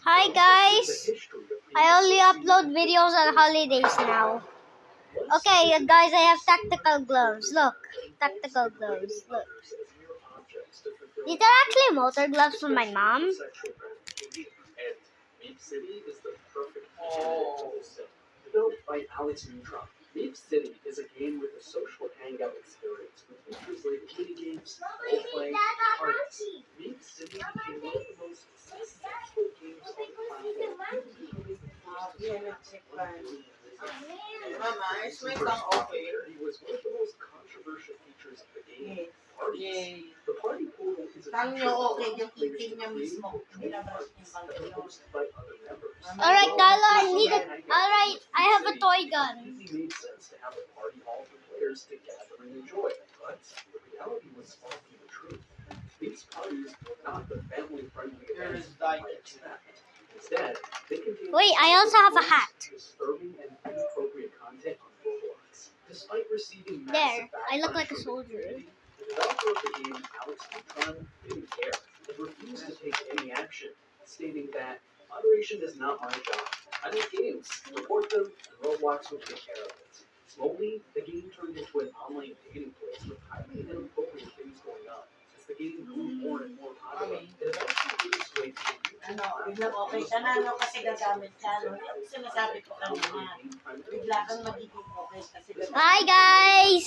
Hi guys, I only upload videos on holidays now. Okay, guys, I have tactical gloves. Look, tactical gloves. Look. These are actually motor gloves from my mom. Developed by Alex Neutron, Leap City is a game with a social hangout experience with features like mini games, role-play, parties. Leap City became one of the most successful games on the platform, becoming the first to surpass 1 billion visitors. It was one of the most controversial features of the game. Parties. The party portal is a feature that allows players to create or join parties that are hosted by other members. Alright, Tyler, Alright, I have a toy gun. It made sense to have a party hall for players to gather and enjoy, but the reality was far from the truth. These parties were not the family-friendly events I expect. Instead, they contained Wait, I also have a hat. disturbing and inappropriate content on Roblox. Despite receiving There, massive I look backlash like a from the soldier. community, the developer of the game, Alex Neutron, didn't care and refused to take any action, stating that moderation is not my job. I make games, report them, and Roblox will take care of it. Slowly, the game turned into an online dating place with highly inappropriate things going on. As the game grew more and more popular, it eventually made its way to the Biglang okay ka na, no? Kasi gagamit ka, no? Yung sinasabi ko kanina, bigla kang magiging okay kasi gagamit. Bye guys!